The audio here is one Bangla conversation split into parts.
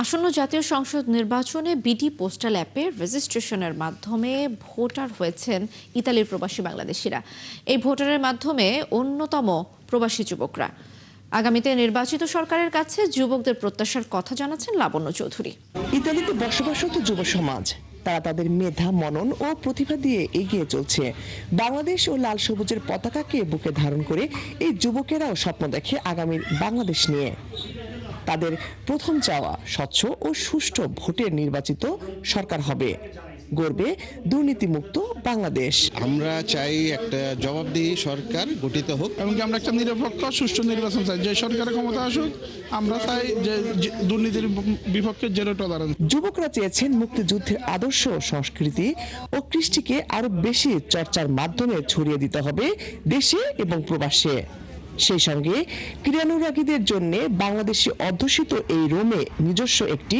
আসন্ন জাতীয় সংসদ নির্বাচনে বিডি পোস্টাল অ্যাপের রেজিস্ট্রেশনের মাধ্যমে ভোটার হয়েছেন ইতালির প্রবাসী বাংলাদেশিরা। এই ভোটারের মাধ্যমে অন্যতম প্রবাসী যুবকরা। আগামীতে নির্বাচিত সরকারের কাছে যুবকদের প্রত্যাশার কথা জানাচ্ছেন লাবণ্য চৌধুরী। ইতালিতে বসবাসরত যুব সমাজ তারা তাদের মেধা, মনন ও প্রতিভা দিয়ে এগিয়ে চলছে। বাংলাদেশ ও লাল সবুজের পতাকাকে বুকে ধারণ করে এই যুবকেরাও স্বপ্ন দেখে আগামীর বাংলাদেশ নিয়ে। তাদের প্রথম চাওয়া স্বচ্ছ ও সুষ্ঠু ভোটে নির্বাচিত সরকার হবে, গড়বে দুর্নীতিমুক্ত বাংলাদেশ। আমরা চাই একটা জবাবদিহি সরকার গঠিত হোক, এমনকি আমরা একটা নিরপেক্ষ সুষ্ঠু নির্বাচন চাই। যে সরকারের ক্ষমতা আসুক, আমরা চাই যে দুর্নীতির বিপক্ষে জিরো টলারেন্স। যুবকরা চেয়েছেন মুক্তিযুদ্ধের আদর্শ, সংস্কৃতি ও কৃষ্টিকে আরো বেশি চর্চার মাধ্যমে ছড়িয়ে দিতে হবে দেশে এবং প্রবাসে। সেই সঙ্গে ক্রীড়ানুরাগীদের জন্য বাংলাদেশি অধ্যুষিত এই রোমে নিজস্ব একটি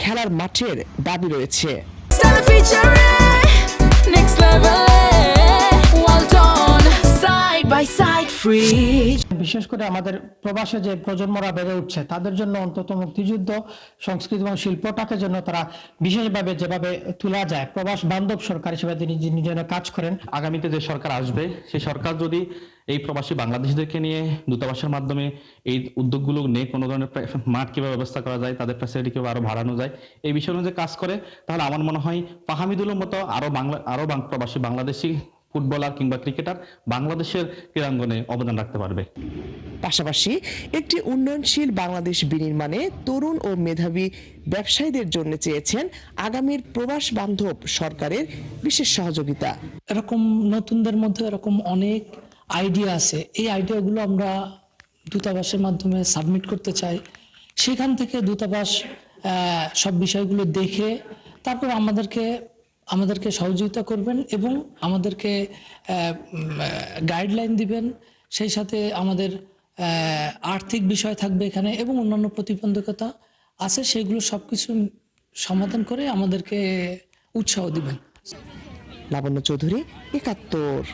খেলার মাঠের দাবি রয়েছে। বিশেষ করে আমাদের প্রবাসে যে প্রজন্মরা বেড়ে উঠছে তাদের জন্য অন্তত মুক্তিযুদ্ধ, সংস্কৃতি এবং শিল্পটাকে জন্য তারা বিশেষভাবে যেভাবে তোলা যায়, প্রবাস বান্ধব সরকার হিসেবে তিনি যেন কাজ করেন। আগামীতে যে সরকার আসবে সেই সরকার যদি এই প্রবাসী বাংলাদেশিদেরকে নিয়ে দূতাবাসের মাধ্যমে এই উদ্যোগগুলো নিয়ে কোনো ধরনের মাঠ কিভাবে ব্যবস্থা করা যায়, তাদের ফ্যাসিলিটি কিভাবে আরো বাড়ানো যায়, এই বিষয় অনুযায়ী কাজ করে, তাহলে আমার মনে হয় ফাহামিদুলের মতো আরো প্রবাসী বাংলাদেশি ফুটবলার কিংবা ক্রিকেটার বাংলাদেশের ক্রীড়াঙ্গনে অবদান রাখতে পারবে। পাশাপাশি একটি উন্নয়নশীল বাংলাদেশ বিনির্মাণে তরুণ ও মেধাবী ব্যবসায়ীদের জন্য চেয়েছেন আগামীর প্রবাস বান্ধব সরকারের বিশেষ সহযোগিতা। এরকম নতুনদের মধ্যে এরকম অনেক আইডিয়া আছে, এই আইডিয়াগুলো আমরা দূতাবাসের মাধ্যমে সাবমিট করতে চাই। সেখান থেকে দূতাবাস সব বিষয়গুলো দেখে তারপর আমাদেরকে সহযোগিতা করবেন এবং আমাদেরকে গাইডলাইন দিবেন। সেই সাথে আমাদের আর্থিক বিষয় থাকবে এখানে এবং অন্যান্য প্রতিবন্ধকতা আছে, সেগুলো সবকিছু সমাধান করে আমাদেরকে উৎসাহ দিবেন। লাবণ্য চৌধুরী, ৭১।